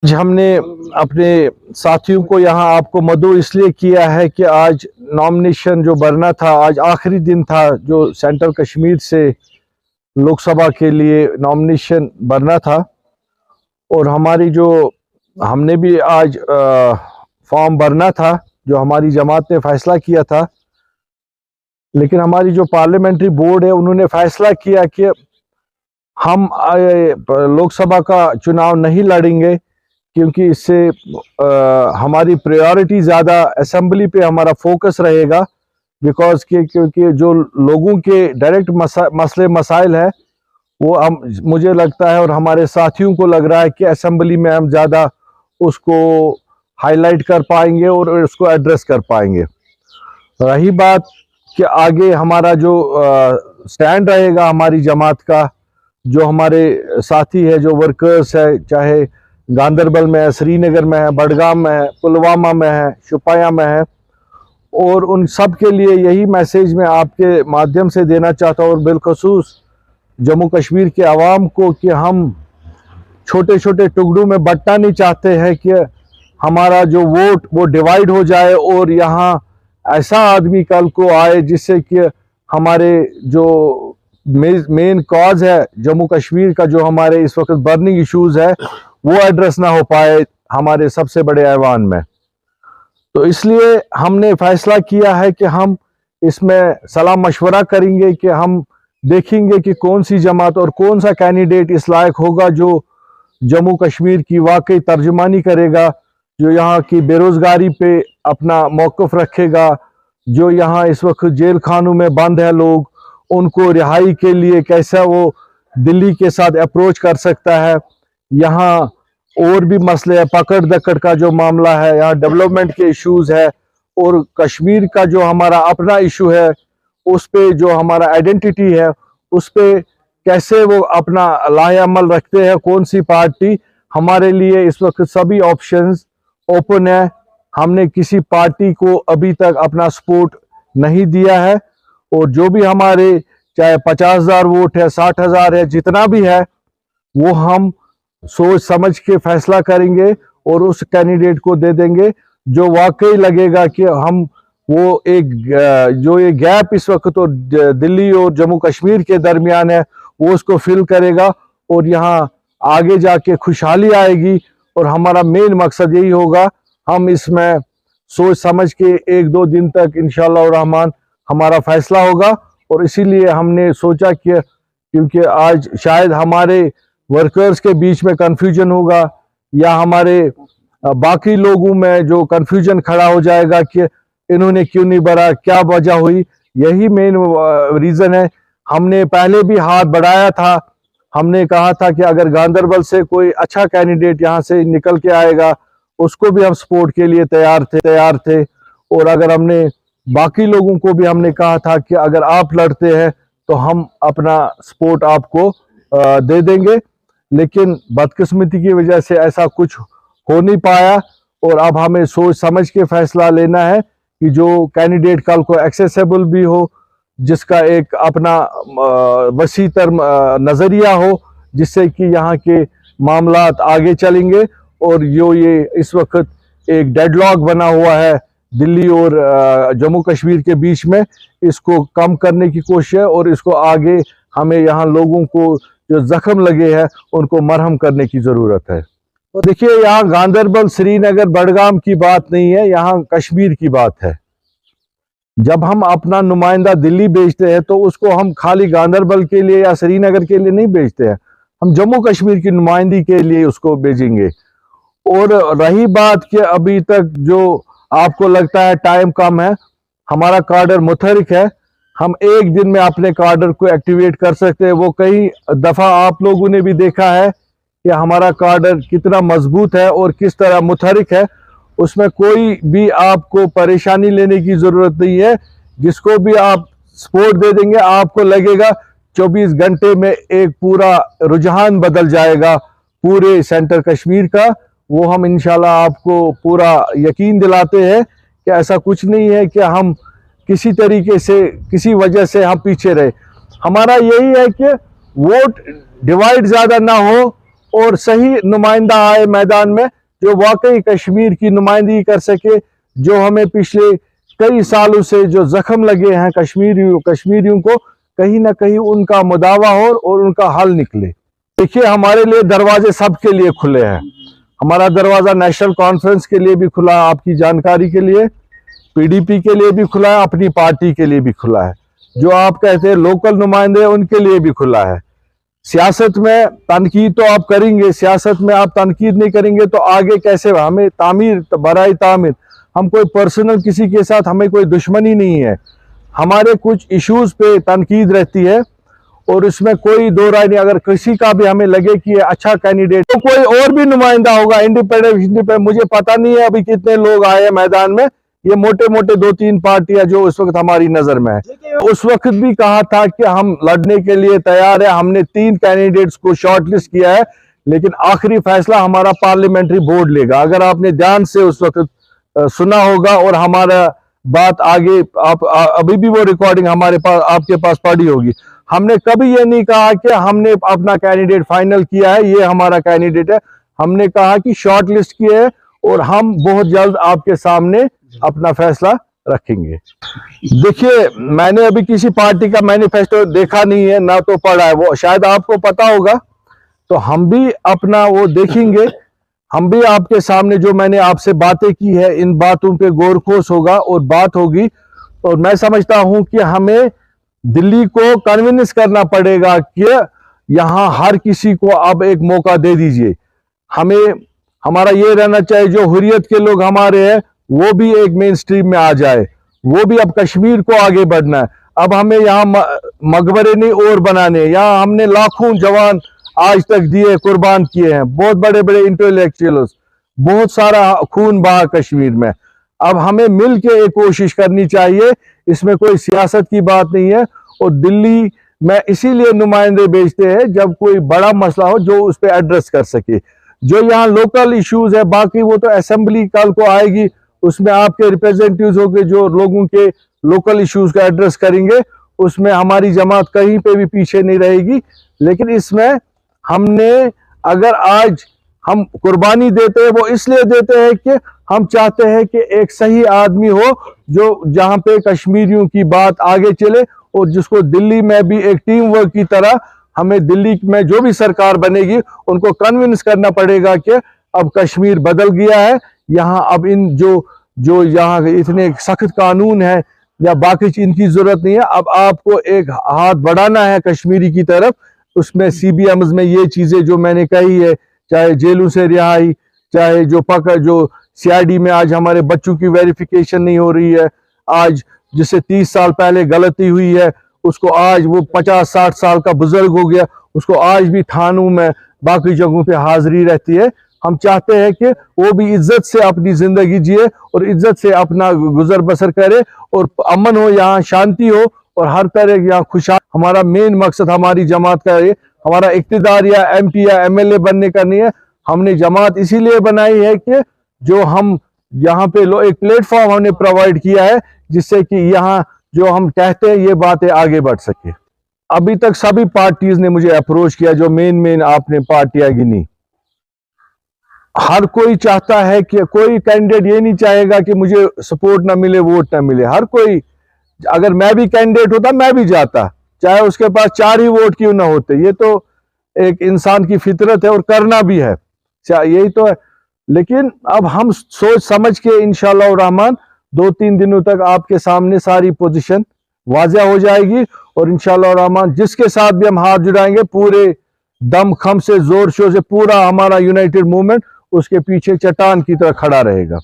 आज हमने अपने साथियों को यहाँ आपको मदऊ इसलिए किया है कि आज नॉमिनेशन जो भरना था, आज आखिरी दिन था जो सेंट्रल कश्मीर से लोकसभा के लिए नॉमिनेशन भरना था। और हमारी जो हमने भी आज फॉर्म भरना था जो हमारी जमात ने फैसला किया था, लेकिन हमारी जो पार्लियामेंट्री बोर्ड है उन्होंने फैसला किया कि हम लोकसभा का चुनाव नहीं लड़ेंगे, क्योंकि इससे हमारी प्रायोरिटी ज़्यादा असेंबली पे हमारा फोकस रहेगा। बिकॉज के क्योंकि जो लोगों के डायरेक्ट मसले मसाइल है वो हम मुझे लगता है और हमारे साथियों को लग रहा है कि असेंबली में हम ज़्यादा उसको हाईलाइट कर पाएंगे और उसको एड्रेस कर पाएंगे। रही बात कि आगे हमारा जो स्टैंड रहेगा हमारी जमात का, जो हमारे साथी है, जो वर्कर्स है, चाहे गांदरबल में है, श्रीनगर में है, बडगाम में है, पुलवामा में है, शुपाया में है, और उन सब के लिए यही मैसेज मैं आपके माध्यम से देना चाहता हूँ, और बिलखसूस जम्मू कश्मीर के आवाम को, कि हम छोटे छोटे टुकड़ों में बंटना नहीं चाहते हैं कि हमारा जो वोट वो डिवाइड हो जाए और यहाँ ऐसा आदमी कल को आए जिससे कि हमारे जो मेन कॉज है जम्मू कश्मीर का, जो हमारे इस वक्त बर्निंग इश्यूज है, वो एड्रेस ना हो पाए हमारे सबसे बड़े ऐवान में। तो इसलिए हमने फैसला किया है कि हम इसमें सलाह मशवरा करेंगे, कि हम देखेंगे कि कौन सी जमात और कौन सा कैंडिडेट इस लायक होगा जो जम्मू कश्मीर की वाकई तर्जुमानी करेगा, जो यहाँ की बेरोजगारी पे अपना मौक़िफ़ रखेगा, जो यहाँ इस वक्त जेल खानों में बंद है लोग, उनको रिहाई के लिए कैसा वो दिल्ली के साथ अप्रोच कर सकता है। यहाँ और भी मसले है, पकड़ दकड़ का जो मामला है, यहाँ डेवलपमेंट के इश्यूज है, और कश्मीर का जो हमारा अपना इशू है उस पे जो हमारा आइडेंटिटी है उस पे कैसे वो अपना लाएअमल रखते हैं, कौन सी पार्टी। हमारे लिए इस वक्त सभी ऑप्शंस ओपन है। हमने किसी पार्टी को अभी तक अपना सपोर्ट नहीं दिया है, और जो भी हमारे चाहे 50,000 वोट है, 60,000 है, जितना भी है, वो हम सोच समझ के फैसला करेंगे और उस कैंडिडेट को दे देंगे जो वाकई लगेगा कि हम वो एक जो ये गैप इस वक्त तो दिल्ली और जम्मू कश्मीर के दरमियान है वो उसको फिल करेगा, और यहाँ आगे जाके खुशहाली आएगी। और हमारा मेन मकसद यही होगा, हम इसमें सोच समझ के 1-2 दिन तक इंशाअल्लाह रहमान हमारा फैसला होगा। और इसीलिए हमने सोचा कि क्योंकि आज शायद हमारे वर्कर्स के बीच में कंफ्यूजन होगा, या हमारे बाकी लोगों में जो कंफ्यूजन खड़ा हो जाएगा कि इन्होंने क्यों नहीं भरा, क्या वजह हुई, यही मेन रीज़न है। हमने पहले भी हाथ बढ़ाया था, हमने कहा था कि अगर गांदरबल से कोई अच्छा कैंडिडेट यहाँ से निकल के आएगा उसको भी हम सपोर्ट के लिए तैयार थे। और अगर हमने बाकी लोगों को भी हमने कहा था कि अगर आप लड़ते हैं तो हम अपना सपोर्ट आपको दे देंगे, लेकिन बदकिस्मती की वजह से ऐसा कुछ हो नहीं पाया। और अब हमें सोच समझ के फैसला लेना है कि जो कैंडिडेट कल को एक्सेसिबल भी हो, जिसका एक अपना वसी तर नज़रिया हो, जिससे कि यहाँ के मामलात आगे चलेंगे। और जो ये इस वक्त एक डेडलॉक बना हुआ है दिल्ली और जम्मू कश्मीर के बीच में, इसको कम करने की कोशिश है, और इसको आगे हमें यहाँ लोगों को जो जख्म लगे हैं उनको मरहम करने की ज़रूरत है। तो देखिए, यहाँ गांदरबल, श्रीनगर, बडगाम की बात नहीं है, यहाँ कश्मीर की बात है। जब हम अपना नुमाइंदा दिल्ली भेजते हैं तो उसको हम खाली गांदरबल के लिए या श्रीनगर के लिए नहीं भेजते हैं, हम जम्मू कश्मीर की नुमाइंदगी के लिए उसको भेजेंगे। और रही बात कि अभी तक जो आपको लगता है टाइम कम है, हमारा कार्डर मुतहरिक है, हम एक दिन में अपने कार्डर को एक्टिवेट कर सकते हैं। वो कई दफ़ा आप लोगों ने भी देखा है कि हमारा कार्डर कितना मजबूत है और किस तरह मुतहरिक है, उसमें कोई भी आपको परेशानी लेने की ज़रूरत नहीं है। जिसको भी आप सपोर्ट दे देंगे आपको लगेगा 24 घंटे में एक पूरा रुझान बदल जाएगा पूरे सेंटर कश्मीर का। वो हम इंशाल्लाह आपको पूरा यकीन दिलाते हैं कि ऐसा कुछ नहीं है कि हम किसी तरीके से किसी वजह से हम पीछे रहे। हमारा यही है कि वोट डिवाइड ज़्यादा ना हो और सही नुमाइंदा आए मैदान में जो वाकई कश्मीर की नुमाइंदगी कर सके, जो हमें पिछले कई सालों से जो जख्म लगे हैं कश्मीरियों को कहीं ना कहीं उनका मुदावा हो और उनका हल निकले। देखिए, हमारे लिए दरवाजे सबके लिए खुले हैं। हमारा दरवाजा नेशनल कॉन्फ्रेंस के लिए भी खुला है, आपकी जानकारी के लिए, पीडीपी के लिए भी खुला है, अपनी पार्टी के लिए भी खुला है, जो आप कहते हैं लोकल नुमाइंदे उनके लिए भी खुला है। सियासत में तनकीद तो आप करेंगे, सियासत में आप तनकीद नहीं करेंगे तो आगे कैसे? हमें तामीर बराए तामीर, हम कोई पर्सनल किसी के साथ हमें कोई दुश्मनी नहीं है। हमारे कुछ इश्यूज पे तनकीद रहती है और उसमें कोई दो राय नहीं। अगर किसी का भी हमें लगे कि अच्छा कैंडिडेट तो कोई और भी नुमाइंदा होगा इंडिपेंडेंट, मुझे पता नहीं है अभी कितने लोग आए हैं मैदान में। ये मोटे मोटे 2-3 पार्टियां जो इस वक्त हमारी नजर में है। उस वक्त भी कहा था कि हम लड़ने के लिए तैयार है। हमने 3 कैंडिडेट्स को शॉर्टलिस्ट किया है, लेकिन आखिरी फैसला हमारा पार्लियामेंट्री बोर्ड लेगा। अगर आपने ध्यान से उस वक्त सुना होगा और हमारा बात आगे आप अभी भी वो रिकॉर्डिंग हमारे पास आपके पास पड़ी होगी। हमने कभी ये नहीं कहा कि हमने अपना कैंडिडेट फाइनल किया है, ये हमारा कैंडिडेट है। हमने कहा कि शॉर्ट लिस्ट किए है और हम बहुत जल्द आपके सामने अपना फैसला रखेंगे। देखिए, मैंने अभी किसी पार्टी का मैनिफेस्टो देखा नहीं है, ना तो पढ़ा है, वो शायद आपको पता होगा, तो हम भी अपना वो देखेंगे। हम भी आपके सामने जो मैंने आपसे बातें की है, इन बातों पे गौर-खोस होगा और बात होगी। और मैं समझता हूं कि हमें दिल्ली को कन्विंस करना पड़ेगा कि यहां हर किसी को अब एक मौका दे दीजिए। हमें हमारा ये रहना चाहिए, जो हुर्रियत के लोग हमारे हैं वो भी एक मेन स्ट्रीम में आ जाए, वो भी अब कश्मीर को आगे बढ़ना है। अब हमें यहाँ मकबरे नहीं और बनाने, यहाँ हमने लाखों जवान आज तक दिए, कुर्बान किए हैं, बहुत बड़े बड़े इंटेलेक्चुअल्स, बहुत सारा खून बहा कश्मीर में। अब हमें मिल के एक कोशिश करनी चाहिए, इसमें कोई सियासत की बात नहीं है। और दिल्ली में इसीलिए नुमाइंदे भेजते हैं जब कोई बड़ा मसला हो जो उस पर एड्रेस कर सके। जो यहाँ लोकल इश्यूज है, बाकी वो तो असेंबली कल को आएगी, उसमें आपके रिप्रेजेंटेटिव्स होंगे जो लोगों के लोकल इश्यूज का एड्रेस करेंगे। उसमें हमारी जमात कहीं पे भी पीछे नहीं रहेगी। लेकिन इसमें हमने, अगर आज हम कुर्बानी देते हैं, वो इसलिए देते हैं कि हम चाहते हैं कि एक सही आदमी हो जो जहां पे कश्मीरियों की बात आगे चले, और जिसको दिल्ली में भी एक टीम वर्क की तरह, हमें दिल्ली में जो भी सरकार बनेगी उनको कन्विंस करना पड़ेगा कि अब कश्मीर बदल गया है। यहाँ अब इन जो यहाँ इतने सख्त कानून है या बाकी इनकी जरूरत नहीं है। अब आपको एक हाथ बढ़ाना है कश्मीरी की तरफ। उसमें CBMs में ये चीजें जो मैंने कही है, चाहे जेलों से रिहाई, चाहे जो CID में आज हमारे बच्चों की वेरिफिकेशन नहीं हो रही है, आज जिससे 30 साल पहले गलती हुई है उसको आज वो 50-60 साल का बुजुर्ग हो गया, उसको आज भी थानों में बाकी जगहों पे हाजिरी रहती है। हम चाहते हैं कि वो भी इज्जत से अपनी जिंदगी जिए और इज्जत से अपना गुजर बसर करे और अमन हो, यहाँ शांति हो और हर तरह यहाँ खुशहाल। हमारा मेन मकसद हमारी जमात का है, हमारा इक्तिदार या MP या MLA बनने का नहीं है। हमने जमात इसीलिए बनाई है कि जो हम यहाँ पे एक प्लेटफॉर्म हमने प्रोवाइड किया है जिससे कि यहाँ जो हम कहते हैं ये बातें आगे बढ़ सके। अभी तक सभी पार्टीज ने मुझे अप्रोच किया, जो मेन आपने पार्टियां गिनी। हर कोई चाहता है कि कोई कैंडिडेट ये नहीं चाहेगा कि मुझे सपोर्ट ना मिले, वोट ना मिले। हर कोई, अगर मैं भी कैंडिडेट होता मैं भी जाता, चाहे उसके पास 4 ही वोट क्यों ना होते। ये तो एक इंसान की फितरत है और करना भी है, यही तो है। लेकिन अब हम सोच समझ के इंशाअल्लाह रहमान 2-3 दिनों तक आपके सामने सारी पोजीशन वाज़ेह हो जाएगी और इंशाअल्लाह रहमान जिसके साथ भी हम हाथ जुड़ाएंगे पूरे दम खम से, जोर शोर से, पूरा हमारा यूनाइटेड मूवमेंट उसके पीछे चट्टान की तरह खड़ा रहेगा।